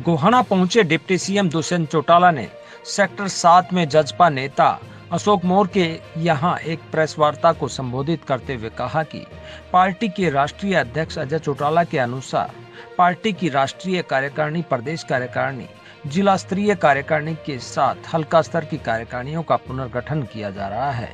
गोहाना पहुंचे deputy CM Dushyant Chautala ने sector 7 में जजपा नेता अशोक मौर्य के यहां एक प्रेस वार्ता को संबोधित करते हुए कहा कि पार्टी के राष्ट्रीय अध्यक्ष अजय चौटाला के अनुसार पार्टी की राष्ट्रीय कार्यकारिणी, प्रदेश कार्यकारिणी, जिला स्तरीय कार्यकारिणी के साथ हल्का स्तर की कार्यकारिणियों का पुनर्गठन किया जा रहा है।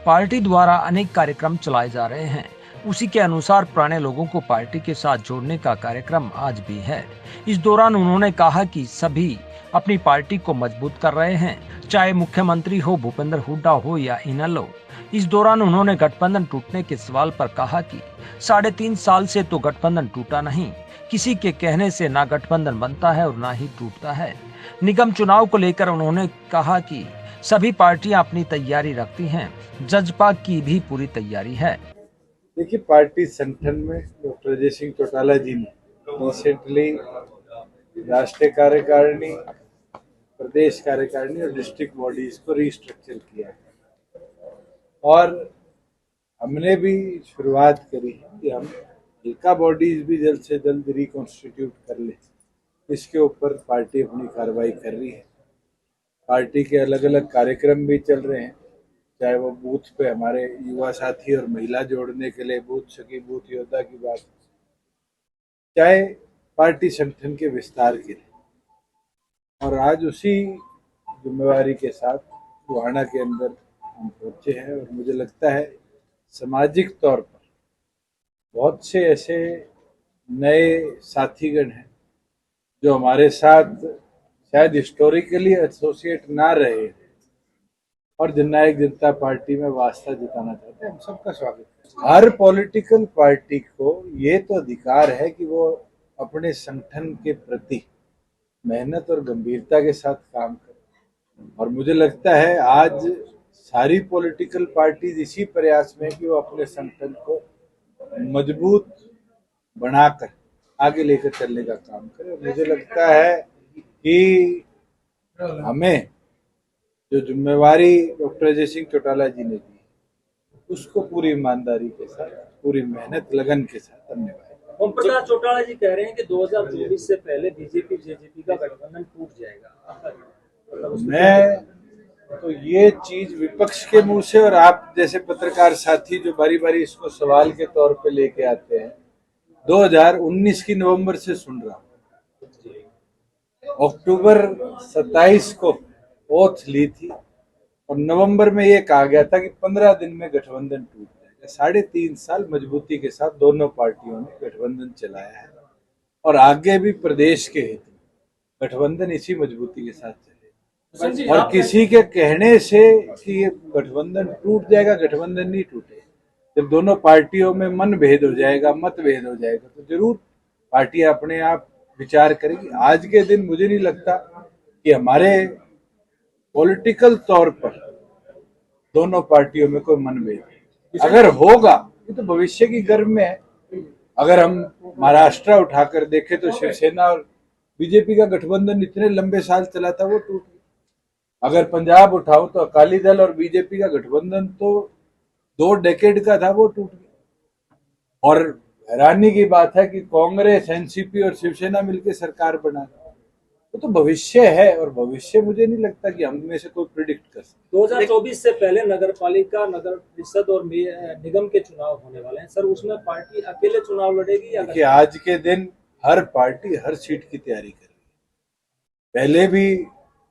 पार्टी द्वारा अनेक कार्यक्रम चलाए जा रहे हैं। उसी के अनुसार पुराने लोगों को पार्टी के साथ जोड़ने का कार्यक्रम आज भी है। इस दौरान उन्होंने कहा कि सभी अपनी पार्टी को मजबूत कर रहे हैं, चाहे मुख्यमंत्री हो भूपेंद्र हुड्डा हो या इनेलो। इस दौरान उन्होंने गठबंधन टूटने के सवाल पर कहा कि 3.5 साल से तो गठबंधन टूटा नहीं, किसी के कहने से ना गठबंधन बनता है और ना ही टूटता है। निगम चुनाव को लेकर उन्होंने कहा कि सभी पार्टियां अपनी तैयारी रखती हैं, जजपा की भी पूरी तैयारी है। देखिए, पार्टी संगठन में डॉक्टर अजय सिंह चौटाला जी ने रिसेंटली राष्ट्रीय कार्यकारिणी, प्रदेश कार्यकारिणी और डिस्ट्रिक्ट बॉडीज को रीस्ट्रक्चर किया है और हमने भी शुरुआत करी है कि हम हल्का बॉडीज भी जल्द से जल्द रिकॉन्स्टिट्यूट कर ले। इसके ऊपर पार्टी अपनी कार्रवाई कर रही है। पार्टी के अलग अलग कार्यक्रम भी चल रहे हैं, चाहे वो बूथ पे हमारे युवा साथी और महिला जोड़ने के लिए बूथ सखी, बूथ योद्धा की बात, चाहे पार्टी संगठन के विस्तार के लिए। और आज उसी जिम्मेवारी के साथ गोहाना के अंदर हम पहुंचे हैं और मुझे लगता है सामाजिक तौर पर बहुत से ऐसे नए साथीगण हैं जो हमारे साथ शायद हिस्टोरिकली एसोसिएट ना रहे और जननायक जनता पार्टी में वास्ता जिताना चाहते हैं। हम सबका स्वागत है। हर पॉलिटिकल पार्टी को ये तो अधिकार है कि वो अपने संगठन के प्रति मेहनत और गंभीरता के साथ काम करे और मुझे लगता है आज सारी पॉलिटिकल पार्टीज इसी प्रयास में कि वो अपने संगठन को मजबूत बनाकर आगे लेकर चलने का काम करें। मुझे लगता है कि हमें जो जिम्मेवारी डॉक्टर अजय सिंह चौटाला जी ने दी उसको पूरी ईमानदारी के साथ, पूरी मेहनत लगन के साथ हम निभाएंगे। ओम प्रकाश चौटाला जी कह रहे हैं कि 2024 से पहले बीजेपी जेजेपी का गठबंधन टूट जाएगा। मैं तो ये चीज विपक्ष के मुंह से और आप जैसे पत्रकार साथी जो बारी बारी इसको सवाल के तौर पे लेके आते हैं, 2019 की नवंबर से सुन रहा हूँ। अक्टूबर 27 को ओथ ली थी और नवंबर में ये कहा गया था कि 15 दिन में गठबंधन टूट जाएगा। 3.5 साल मजबूती के साथ दोनों पार्टियों ने गठबंधन चलाया है और आगे भी प्रदेश के हित में गठबंधन इसी मजबूती के साथ चलेगा। और किसी के कहने से कि ये गठबंधन टूट जाएगा, गठबंधन नहीं टूटेगा। जब दोनों पार्टियों में मन भेद हो जाएगा, मतभेद हो जाएगा, तो जरूर पार्टियां अपने आप विचार करेगी। आज के दिन मुझे नहीं लगता कि हमारे पॉलिटिकल तौर पर दोनों पार्टियों में कोई मनभेद है। अगर होगा ये तो भविष्य की गर्भ में है। अगर हम महाराष्ट्र उठाकर देखें तो शिवसेना और बीजेपी का गठबंधन इतने लंबे साल चला था, वो टूट गया। अगर पंजाब उठाओ तो अकाली दल और बीजेपी का गठबंधन तो 2 डेकेड का था, वो टूट गया। और हैरानी की बात है कि कांग्रेस, एनसीपी और शिवसेना मिलकर सरकार बना, तो भविष्य है और भविष्य मुझे नहीं लगता कि हम में से कोई प्रिडिक्ट कर सकते। 2024 से पहले नगर पालिका, नगर परिषद और निगम के चुनाव होने वाले हैं सर, उसमें पार्टी अकेले चुनाव लड़ेगी या? कि आज के दिन हर पार्टी हर सीट की तैयारी कर रही है। पहले भी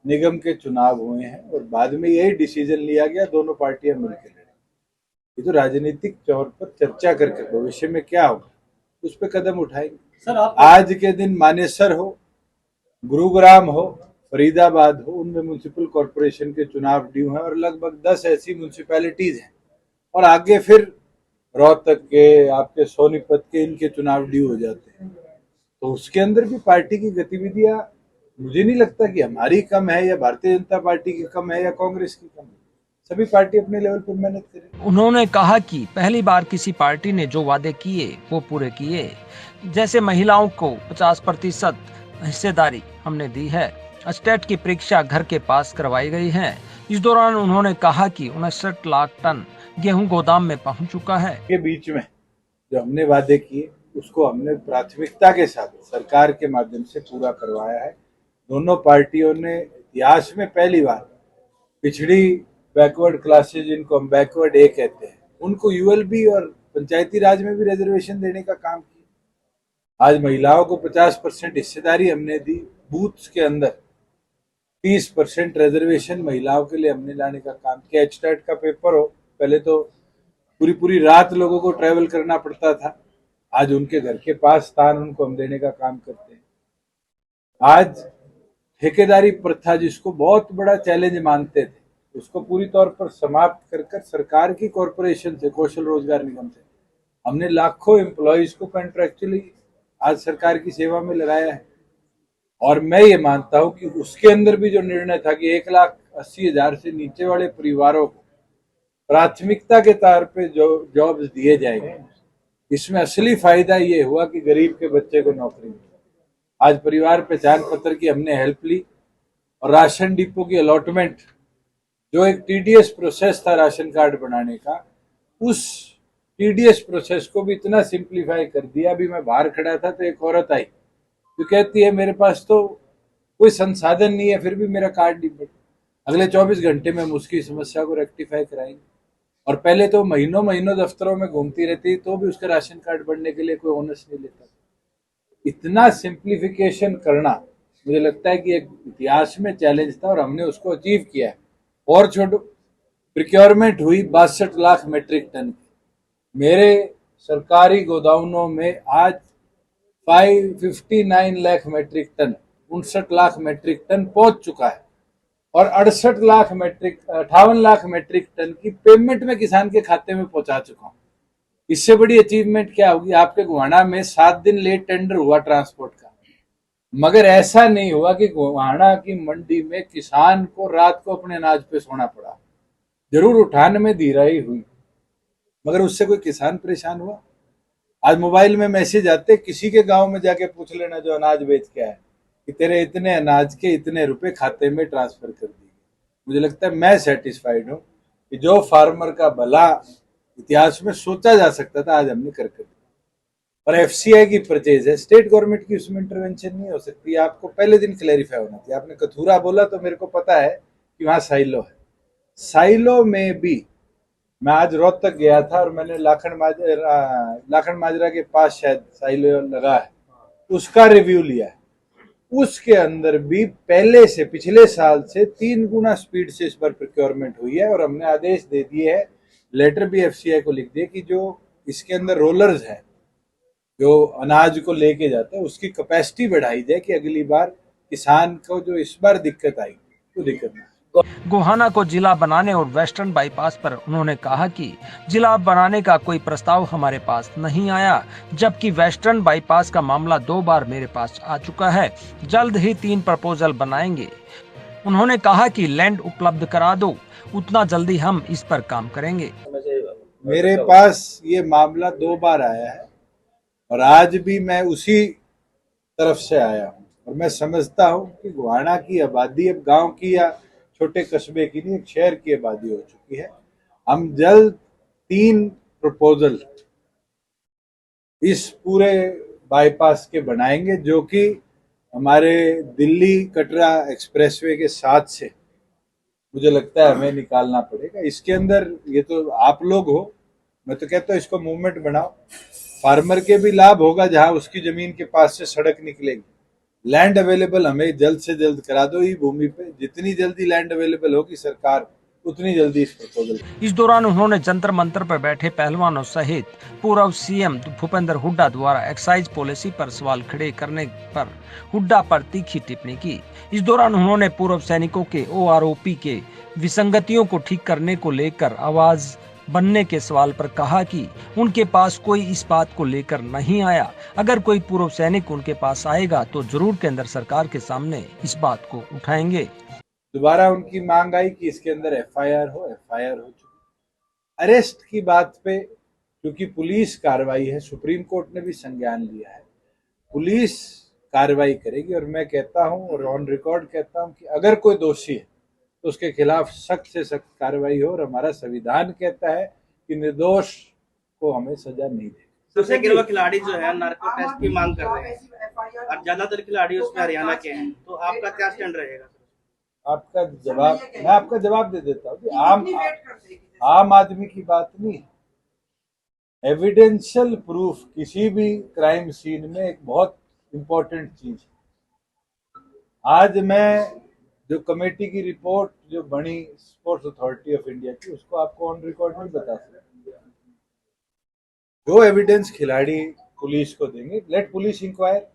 निगम के चुनाव हुए हैं और बाद में यही डिसीजन लिया गया, दोनों पार्टियां मिलकर लड़ेंगी। ये तो राजनीतिक तौर पर चर्चा करके भविष्य में क्या होगा उस पर कदम उठाएंगे। सर आज के दिन मानेसर हो, गुरुग्राम हो, फरीदाबाद हो, उनमें म्युनिसिपल कॉरपोरेशन के चुनाव ड्यू हैं और लगभग 10 ऐसी म्युनिसिपैलिटीज हैं और आगे फिर रोहतक के, आपके सोनीपत के, इनके चुनाव ड्यू हो जाते हैं। तो उसके अंदर भी पार्टी की गतिविधियां मुझे नहीं लगता कि हमारी कम है या भारतीय जनता पार्टी की कम है या कांग्रेस की कम है। सभी पार्टी अपने लेवल पर मेहनत करें। उन्होंने कहा कि पहली बार किसी पार्टी ने जो वादे किए वो पूरे किए। जैसे महिलाओं को 50% हिस्सेदारी हमने दी है, स्टेट की परीक्षा घर के पास करवाई गई है। इस दौरान उन्होंने कहा कि 59 लाख टन गेहूं गोदाम में पहुंच चुका है। के बीच में जो हमने वादे किए उसको हमने प्राथमिकता के साथ सरकार के माध्यम से पूरा करवाया है। दोनों पार्टियों ने इतिहास में पहली बार पिछड़ी बैकवर्ड क्लासेज, जिनको हम बैकवर्ड ए कहते हैं, उनको यूएलबी और पंचायती राज में भी रिजर्वेशन देने का काम किया। आज महिलाओं को 50% हिस्सेदारी हमने दी। बूथ्स के अंदर 30% रिजर्वेशन महिलाओं के लिए हमने लाने का काम किया। एचटेट का पेपर हो, पहले तो पूरी पूरी रात लोगों को ट्रेवल करना पड़ता था, आज उनके घर के पास स्थान उनको हम देने का काम करते हैं। आज ठेकेदारी प्रथा, जिसको बहुत बड़ा चैलेंज मानते थे, उसको पूरी तौर पर समाप्त कर कर सरकार की कॉरपोरेशन से, कौशल रोजगार निगम से, हमने लाखों एम्प्लॉयज को कॉन्ट्रैक्चुअली आज सरकार की सेवा में लगाया है। और मैं ये मानता हूं कि उसके अंदर भी जो निर्णय था कि 1,80,000 से नीचे वाले परिवारों को प्राथमिकता के तौर पे जो जॉब्स दिए जाएंगे, इसमें असली फायदा ये हुआ कि गरीब के बच्चे को नौकरी मिली। आज परिवार पहचान पत्र की हमने हेल्प ली और राशन डिपो की अलॉटमेंट, जो एक टीडीएस प्रोसेस था राशन कार्ड बनाने का, उस टीडीएस प्रोसेस को भी इतना सिंप्लीफाई कर दिया। अभी मैं बाहर खड़ा था तो एक औरत आई जो कहती है मेरे पास तो कोई संसाधन नहीं है, फिर भी मेरा कार्ड नहीं बना। अगले 24 घंटे में हम उसकी समस्या को रेक्टिफाई कराएंगे। और पहले तो महीनों महीनों दफ्तरों में घूमती रहती तो भी उसका राशन कार्ड बनने के लिए कोई ओनस नहीं लेता। इतना सिंप्लीफिकेशन करना मुझे लगता है कि एक इतिहास में चैलेंज था और हमने उसको अचीव किया है। और छोटो प्रिक्योरमेंट हुई 62 लाख मेट्रिक टन की। मेरे सरकारी गोदामों में आज 559 lakh metric ton, 59 lakh metric ton पहुंच चुका है। और 58 लाख मेट्रिक टन की पेमेंट में किसान के खाते में पहुंचा चुका हूं। इससे बड़ी अचीवमेंट क्या होगी? आपके गोहाना में 7 दिन लेट टेंडर हुआ ट्रांसपोर्ट का, मगर ऐसा नहीं हुआ कि गोहाना की मंडी में किसान को रात को अपने अनाज पे सोना पड़ा। जरूर उठान में धीराई हुई, मगर उससे कोई किसान परेशान हुआ? आज मोबाइल में मैसेज आते, किसी के गांव में जाके पूछ लेना जो अनाज बेच के आए कि तेरे इतने अनाज के इतने रुपए खाते में ट्रांसफर कर दिए। मुझे लगता है मैं सेटिस्फाइड हूं कि जो फार्मर का भला इतिहास में सोचा जा सकता था, आज हमने कर दिया। और एफसीआई की परचेज है, स्टेट गवर्नमेंट की उसमें इंटरवेंशन नहीं हो सकती। आपको पहले दिन क्लैरिफाई होना चाहिए। आपने कथूरा बोला तो मेरे को पता है कि वहां साइलो है। साइलो में भी मैं आज रोहतक गया था और मैंने लाखन माजरा के पास शायद साइलो लगा है, उसका रिव्यू लिया है। उसके अंदर भी पहले से, पिछले साल से 3 गुना स्पीड से इस बार प्रोक्योरमेंट हुई है। और हमने आदेश दे दिए है, लेटर भी एफसीआई को लिख दिए कि जो इसके अंदर रोलर्स हैं जो अनाज को लेके जाते हैं, उसकी कैपेसिटी बढ़ाई जाए कि अगली बार किसान को जो इस बार दिक्कत आई तो दिक्कत ना। गोहाना को जिला बनाने और वेस्टर्न बाईपास पर उन्होंने कहा कि जिला बनाने का कोई प्रस्ताव हमारे पास नहीं आया, जबकि वेस्टर्न बाईपास का मामला 2 बार मेरे पास आ चुका है। जल्द ही 3 प्रपोजल बनाएंगे। उन्होंने कहा कि लैंड उपलब्ध करा दो, उतना जल्दी हम इस पर काम करेंगे। मेरे पास ये मामला 2 बार आया है और आज भी मैं उसी तरफ से आया हूँ। और मैं समझता हूँ कि गोहाना की आबादी अब गांव की या छोटे कस्बे की नहीं, एक शहर की आबादी हो चुकी है। हम जल्द 3 प्रपोजल इस पूरे बाईपास के बनाएंगे, जो कि हमारे दिल्ली कटरा एक्सप्रेसवे के साथ से मुझे लगता है हमें निकालना पड़ेगा। इसके अंदर ये तो आप लोग हो, मैं तो कहता हूँ इसको मूवमेंट बनाओ। फार्मर के भी लाभ होगा, जहां उसकी जमीन के पास से सड़क निकलेगी। लैंड अवेलेबल हमें जल्द से जल्द करा दो। ई भूमि पे जितनी जल्दी लैंड अवेलेबल होगी सरकार उतनी जल्दी इस प्रपोजल। इस दौरान उन्होंने जंतर मंतर पर बैठे पहलवानों सहित पूर्व सीएम भूपेंद्र हुड्डा द्वारा एक्साइज पॉलिसी पर सवाल खड़े करने पर हुड्डा पर तीखी टिप्पणी की। इस दौरान उन्होंने पूर्व सैनिकों के ओआरओपी के विसंगतियों को ठीक करने को लेकर आवाज बनने के सवाल पर कहा कि उनके पास कोई इस बात को लेकर नहीं आया। अगर कोई पूर्व सैनिक उनके पास आएगा तो जरूर केंद्र सरकार के सामने इस बात को उठाएंगे। दोबारा उनकी मांग आई कि इसके अंदर एफआईआर हो चुकी। अरेस्ट की बात पे क्योंकि पुलिस कार्रवाई है, सुप्रीम कोर्ट ने भी संज्ञान लिया है, पुलिस कार्रवाई करेगी। और मैं कहता हूं और ऑन रिकॉर्ड कहता हूं कि अगर कोई दोषी है तो उसके खिलाफ सख्त से सख्त कार्रवाई हो। और हमारा संविधान कहता है कि निर्दोष को हमें सजा नहीं देगी। तो लेकिन वो खिलाड़ी जो है नार्को टेस्ट की मांग कर रहे हैं और ज्यादातर खिलाड़ी उसमें हरियाणा के हैं, तो आपका क्या स्टैंड रहेगा? आपका जवाब मैं आपका जवाब दे देता हूँ कि आम आदमी की बात नहीं है। एविडेंशियल प्रूफ किसी भी क्राइम सीन में एक बहुत इंपॉर्टेंट चीज है। आज मैं जो कमेटी की रिपोर्ट जो बनी स्पोर्ट्स अथॉरिटी ऑफ इंडिया की, उसको आपको ऑन रिकॉर्ड नहीं बता सकता। जो एविडेंस खिलाड़ी पुलिस को देंगे, लेट पुलिस इंक्वायर।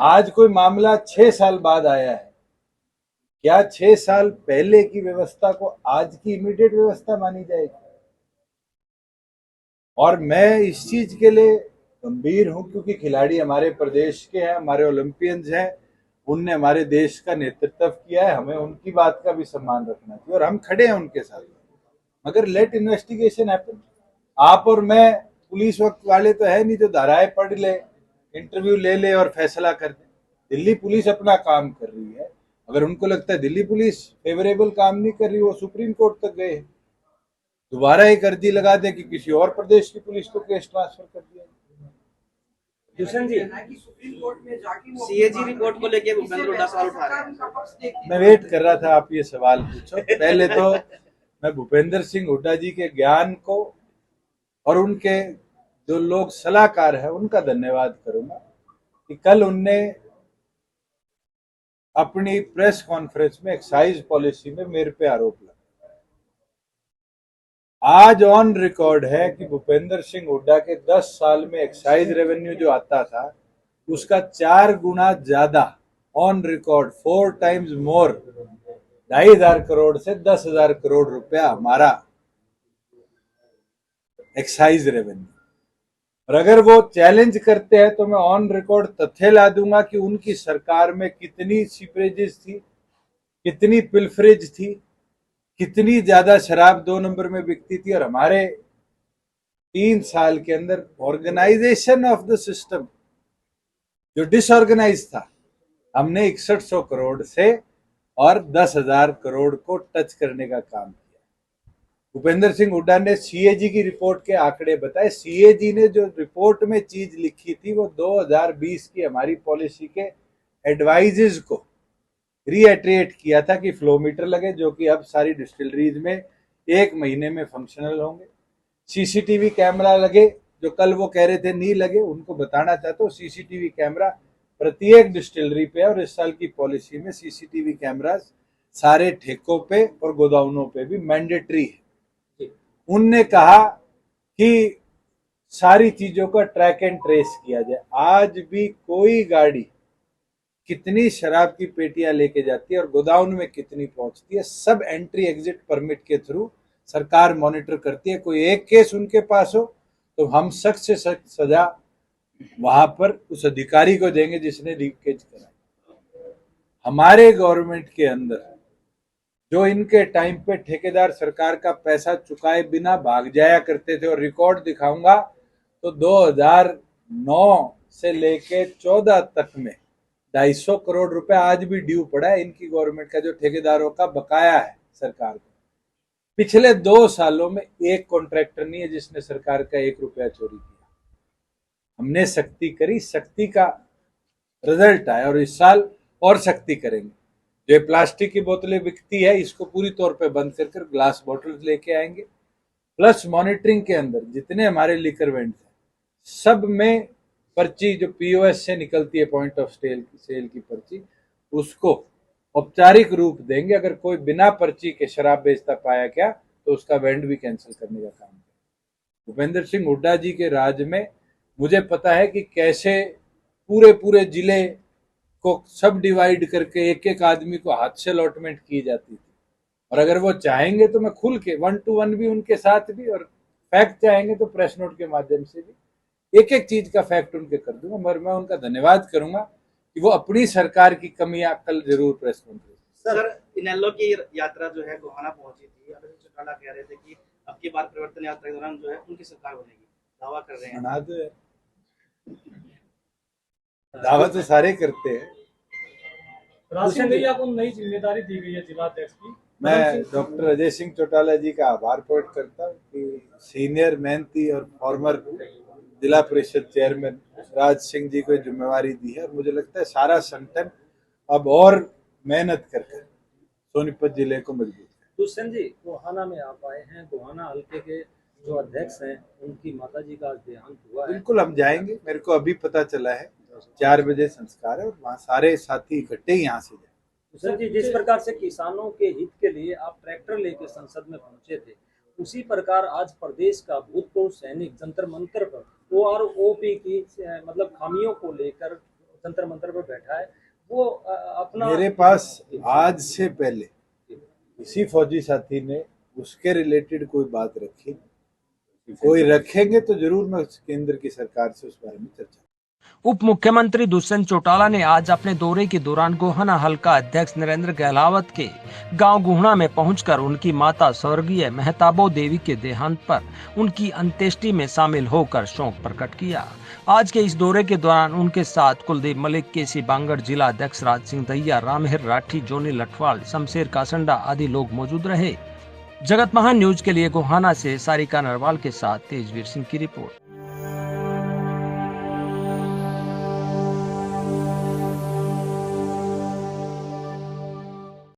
आज कोई मामला 6 साल बाद आया है, क्या 6 साल पहले की व्यवस्था को आज की इमीडिएट व्यवस्था मानी जाएगी? और मैं इस चीज के लिए गंभीर हूं क्योंकि खिलाड़ी हमारे प्रदेश के हैं, हमारे ओलंपियंस हैं, उनने हमारे देश का नेतृत्व किया है, हमें उनकी बात का भी सम्मान रखना चाहिए और हम खड़े हैं उनके साथ। मगर लेट इन्वेस्टिगेशन हैपन। आप और मैं पुलिस वक्त वाले तो है नहीं जो धाराएं पढ़ ले, इंटरव्यू ले ले और फैसला कर दे। दिल्ली पुलिस अपना काम कर रही है। अगर उनको लगता है दिल्ली पुलिस फेवरेबल काम नहीं कर रही, वो सुप्रीम कोर्ट तक गए, दोबारा एक अर्जी लगा दे कि किसी और प्रदेश की पुलिस को केस ट्रांसफर कर दिया। दुष्यंत जी, सीएजी रिपोर्ट को लेके भूपेंद्र हुड्डा सवाल उठा रहे हैं। मैं वेट कर रहा था आप ये सवाल पूछो। पहले तो मैं भूपेंद्र सिंह हुड्डा जी के ज्ञान को और उनके जो लोग सलाहकार हैं उनका धन्यवाद करूंगा कि कल उनने अपनी प्रेस कॉन्फ्रेंस में एक्साइज पॉलिसी में मेरे पे आरोप लगाया। आज ऑन रिकॉर्ड है कि भूपेंद्र सिंह हुड्डा के 10 साल में एक्साइज रेवेन्यू जो आता था उसका 4 गुना ज्यादा, on record 4 times more, 2,500 crore से 10,000 करोड़ रुपया हमारा एक्साइज रेवेन्यू। और अगर वो चैलेंज करते हैं तो मैं ऑन रिकॉर्ड तथ्य ला दूंगा कि उनकी सरकार में कितनी सीपरेजेस थी, कितनी पिल्फरेज थी, कितनी ज्यादा शराब 2 नंबर में बिकती थी। और हमारे 3 साल के अंदर ऑर्गेनाइजेशन ऑफ द सिस्टम जो डिसऑर्गेनाइज था, हमने 6100 करोड़ से और 10,000 करोड़ को टच करने का काम किया। भूपेंद्र सिंह हुड्डा ने सीएजी की रिपोर्ट के आंकड़े बताए। सीएजी ने जो रिपोर्ट में चीज लिखी थी वो 2020 की हमारी पॉलिसी के एडवाइजेज को रीएट्रेट किया था कि फ्लो मीटर लगे, जो कि अब सारी डिस्टिलरीज में 1 महीने में फंक्शनल होंगे। सीसीटीवी कैमरा लगे, जो कल वो कह रहे थे नहीं लगे, उनको बताना चाहता हूँ सीसीटीवी कैमरा प्रत्येक डिस्टिलरी पे, और इस साल की पॉलिसी में सीसीटीवी कैमरा सारे ठेकों पे और गोदाउनों पे भी मैंडेटरी है। उनने कहा कि सारी चीजों का ट्रैक एंड ट्रेस किया जाए। आज भी कोई गाड़ी कितनी शराब की पेटियां लेके जाती है और गोदाउन में कितनी पहुंचती है, सब एंट्री एग्जिट परमिट के थ्रू सरकार मॉनिटर करती है। कोई एक केस उनके पास हो तो हम सख्त से सख्त सजा वहां पर उस अधिकारी को देंगे जिसने लीकेज कराई। हमारे गवर्नमेंट के अंदर जो इनके टाइम पे ठेकेदार सरकार का पैसा चुकाए बिना भाग जाया करते थे, और रिकॉर्ड दिखाऊंगा तो 2009 से लेके 14 तक में 250 करोड़ रुपए आज भी ड्यू पड़ा है इनकी गवर्नमेंट का, जो ठेकेदारों का बकाया है सरकार को। पिछले 2 सालों में एक कॉन्ट्रैक्टर नहीं है जिसने सरकार का 1 रुपया चोरी किया। हमने सख्ती करी, सख्ती का रिजल्ट आया, और इस साल और सख्ती करेंगे। जो प्लास्टिक की बोतलें बिकती है इसको पूरी तौर पे बंद कर ग्लास बोतल्स लेके आएंगे। प्लस मॉनिटरिंग के अंदर जितने हमारे लिकर वेंट हैं सब में पर्ची जो पीओएस से निकलती है, पॉइंट ऑफ सेल की पर्ची, उसको औपचारिक रूप देंगे। अगर कोई बिना पर्ची के शराब बेचता पाया क्या तो उसका वेंड भी कैंसिल करने का काम है। भूपेंद्र सिंह हुड्डा जी के राज में मुझे पता है कि कैसे पूरे जिले को सब डिवाइड करके एक एक आदमी को हाथ से अलॉटमेंट की जाती थी। और अगर वो चाहेंगे तो मैं खुल के 1 to 1 भी उनके साथ भी, और फैक्ट चाहेंगे तो प्रेस नोट के माध्यम से भी एक एक चीज का फैक्ट उनके कर दूंगा। मगर मैं उनका धन्यवाद करूंगा कि वो अपनी सरकार की कमियां कल जरूर प्रेस कॉन्फ्रेंस। सर, इनेलो की यात्रा जो है गोहाना पहुंची थी, अरविंद चौटाला कह रहे थे कि अब की बार परिवर्तन यात्रा के दौरान जो है उनकी सरकार बनेगी, दावा कर रहे हैं। बना दो, दावा तो सारे करते हैं। राशन भैया को नई जिम्मेदारी दी गई है जिला अध्यक्ष की। मैं डॉक्टर अजय सिंह चौटाला जी का आभार प्रकट करता हूँ कि सीनियर मेहनती और फॉर्मर जिला परिषद चेयरमैन राज सिंह जी को जिम्मेवारी दी है और मुझे लगता है सारा संगठन अब और मेहनत कर सोनीपत जिले को मजबूत है। दुष्यंत जी, गोहाना में आप आए हैं। गोहाना हल्के के जो अध्यक्ष हैं उनकी माताजी का आज देहांत हुआ है। बिल्कुल हम जाएंगे, मेरे को अभी पता चला है 4 बजे संस्कार है और वहाँ सारे साथी इकट्ठे ही यहाँ से जाए। दुष्यंत जी, जिस प्रकार से किसानों के हित के लिए आप ट्रैक्टर लेकर संसद में पहुंचे थे, उसी प्रकार आज प्रदेश का भूतपूर्व सैनिक जंतर मंतर पर OROP की मतलब खामियों को लेकर जंतर मंतर पर बैठा है। वो अपना मेरे पास आज से पहले किसी फौजी साथी ने उसके रिलेटेड कोई बात रखी, कोई रखेंगे तो जरूर मैं केंद्र की सरकार से उस बारे में चर्चा। उप मुख्यमंत्री दुष्यंत चौटाला ने आज अपने दौरे के दौरान गोहाना हल्का अध्यक्ष नरेंद्र गहलावत के गांव गुहना में पहुंचकर उनकी माता स्वर्गीय मेहताबो देवी के देहांत पर उनकी अंत्येष्टि में शामिल होकर शोक प्रकट किया। आज के इस दौरे के दौरान उनके साथ कुलदीप मलिक, केसी बांगड़, जिला अध्यक्ष राज सिंह दहिया, रामहेर राठी, जोनी लठवाल, शमशेर कासंडा आदि लोग मौजूद रहे। जगत महान न्यूज के लिए गोहाना से सारिका नरवाल के साथ तेजवीर सिंह की रिपोर्ट।